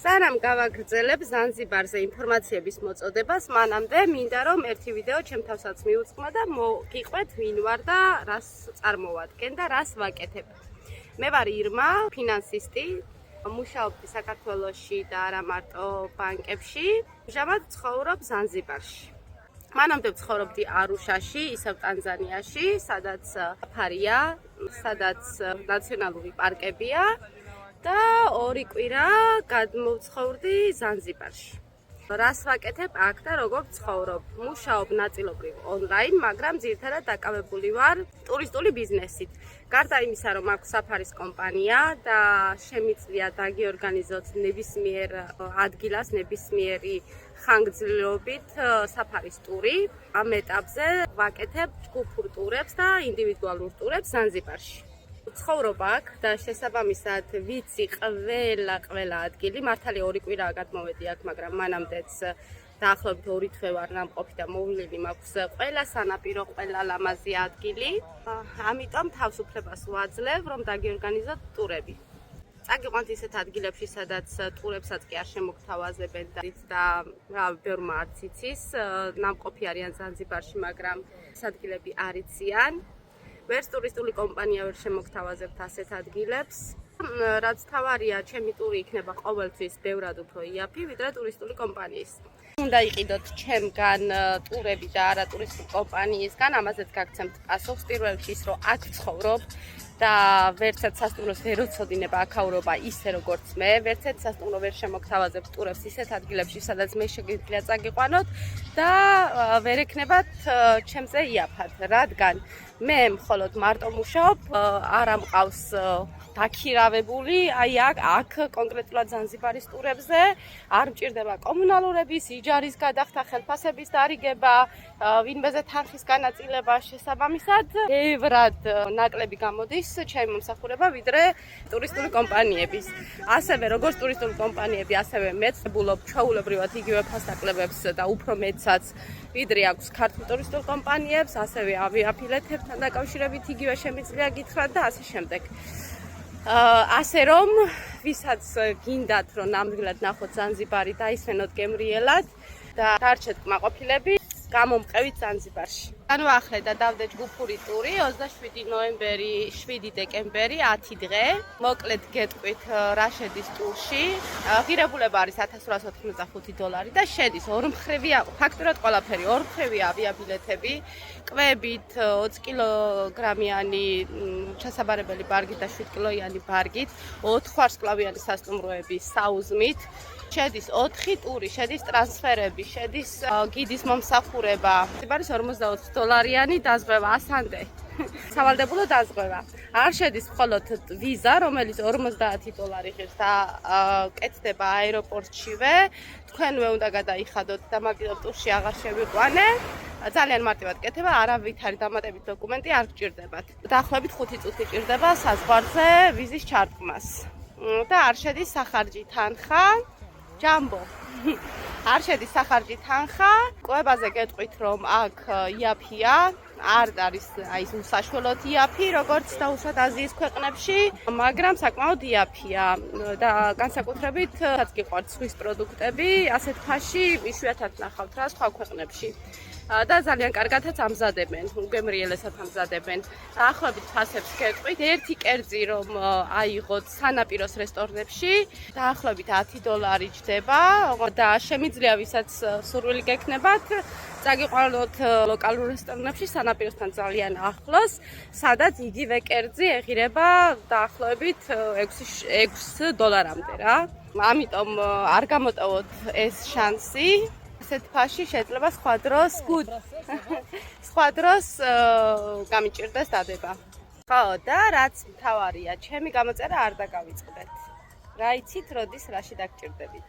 სანამ გავაგრძელებ ზანზიბარზე ინფორმაციების მოწოდებას, მანამდე მინდა რომ ერთი ვიდეო ჩემთავსაც მიუძღმა და მოგიყვეთ ვინ ვარ და რას წარმოვადგენ და რას ვაკეთებ. მე ვარ ირმა, ფინანსისტი, მუშაობდი საქართველოში და არა მარტო ბანკებში, ამჟამად ცხოვრობ ზანზიბარში. მანამდე ვცხოვრობდი არუშაში, ისევ ტანზანიაში, სადაც საფარია, სადაც ნაციონალური პარკებია. და 2 კვირა გადმოვცხოვრდი ზანზიბარში. რას ვაკეთებ აქ და როგორ ვცხოვრობ? მუშაობ ნაწილობრივ ონლაინ, მაგრამ ძირითადად დაკავებული ვარ ტურისტული ბიზნესით. გარდა იმისა, რომ აქვს საფარის კომპანია და შემიძლია დაგიორგანიზოთ ნებისმიერ ადგილას, ნებისმიერი ხანგრძლივობით საფარის ტური, ამ ეტაპზე ვაკეთებ ჯგუფურ ტურებს და ინდივიდუალურ ტურებს ზანზიბარში. ცხოვრობ აქ და შესაბამისად ვიცი ყველა ადგილი. მართალი 2 კვირაა გადმოვედი აქ, მაგრამ მანამდეც დაახლოებით 2 თვე ვარ ნამყოფი და მოვლილი მაქვს ყველა სანაპირო, ყველა ლამაზი ადგილი. ამიტომ თავისუფლებას ვაძლევ, რომ დაგიორგანიზოთ ტურები. წაგიყვანთ ისეთ ადგილებში, სადაც ტურებსაც კი არ შემოგთავაზებენ და ბევრმა არც იცის. ნამყოფი არიან ზანზიბარში, მაგრამ ეს ადგილები არ იციან. ვერც ტურისტული კომპანია ვერ შემოგთავაზებთ ასეთ ადგილებს. რაც თავარია, ჩემი ტური იქნება ყოველთვის ბევრად უფრო იაფი, ვიდრე ტურისტული კომპანიის. უნდა იყიდოთ ჩემგან ტურები და არა ტურისტული კომპანიისგან, ამაზეც გაგცემთ პასუხს. პირველ რიგში ის, რომ აქ ვცხოვრობ და ვერცერთ სასტუმროს ვერ ვცოდინებ აქაურობა ისე როგორც მე, ვერცერთ სასტუმრო ვერ შემოგთავაზებ ტურებს ისეთ ადგილებში, სადაც მე შეგიძლია წაგიყვანოთ და ვერ ექნებათ ჩემზე იაფად, რადგან მე მხოლოდ მარტო მუშაობ, არ ამყავს დაქირავებული, აი აქ კონკრეტულად ზანზიბარის ტურებზე არ მჭირდება კომუნალურების, იჯარის გადახდა, ხელფასების დარიგება, ვინმეზე თანხის განაწილება შესაბამისად, ბევრად ნაკლები გამოდის ჩემი მომსახურება, ვიდრე ტურისტული კომპანიების. ასევე როგორც ტურისტული კომპანიები, ასევე მეც ვულობ ჩვეულებრივად იგივე ფასდაკლებებს და უფრო მეტსაც, ვიდრე აქვს ქართულ ტურისტულ კომპანიებს, ასევე ავიაბილეთებთან დაკავშირებით იგივე შემიძლია გითხრათ და ასე შემდეგ. ასე რომ, ვისაც გინდათ, რომ ნამდვილად ნახოთ ზანზიბარი და ისვენოთ გემრიელად და დარჩეთ კმაყოფილები, გამომყევით ზანზიბარში. განვაახლე და დავდე ჯგუფური ტური 27 ნოემბერი, 7 დეკემბერი, 10 დღე. მოკლედ გეტყვით რა შედის ტურში. ღირებულება არის $1885 და შედის ორმხრივია, ფაქტურად ყველაფერი, ორმხრივია ავიაბილეთები, კვებით, 20 კილოგრამიანი ჩასაბარებელი ბარგით და 7 კილოიანი ბარგით, 4 ვარსკვლავიანი სასტუმროები საუზმით. შედის 4 ტური, შედის ტრანსფერები, შედის გიდის მომსახურება. არის $40 დაზღვევა, ასამდე. სავალდებულო დაზღვევა. არ შედის მხოლოდ ვიზა, რომელიც $50 ღირს და კეთდება აეროპორტშივე. თქვენვე უნდა გადაიხადოთ და მაგალითად ტურში აღარ შევიყვანე. ძალიან მარტივად კეთება, არავითარი დამატებით დოკუმენტი არ გჭირდებათ. დაახლოებით 5 წუთი ჭირდება საზღვარზე ვიზის ჩარტყმას. და არ შედის სახარჯი თანხა. ჯამბო. არ შედის სახარჯი თანხა. კვებაზე გეტყვით, რომ აქ იაფია, არ არის აი ეს უსაშველოდ იაფი, როგორც დაუშვათ აზიის ქვეყნებში, მაგრამ საკმაოდ იაფია და განსაკუთრებით რაც გიყვართ სხვის პროდუქტები, ასეთ ფაში იშვიათად ნახავთ რა სხვა ქვეყნებში. და ძალიან კარგადაც ამზადებენ, უგემრიელესად ამზადებენ. დაახლოებით ფასებს გეტყვით, ერთი კერძი რომ აიღოთ სანაპიროს რესტორნებში, დაახლოებით $10 ჯდება და შემიძლია ვისაც სურვილი გექნებათ, წაგიყვანოთ ლოკალურ რესტორნებში სანაპიროსთან ძალიან ახლოს, სადაც იგივე კერძი ეღირება დაახლოებით $6 რა. ამიტომ არ გამოტოვოთ ეს შანსი. ასეთ ფაში შეიძლება სხვა დროს გამიჭირდეს დადება. ხო, და რაც მთავარია, ჩემი გამოწერა არ დაგავიწყდეთ. რა იცით, როდის რაში დაგჭირდებით.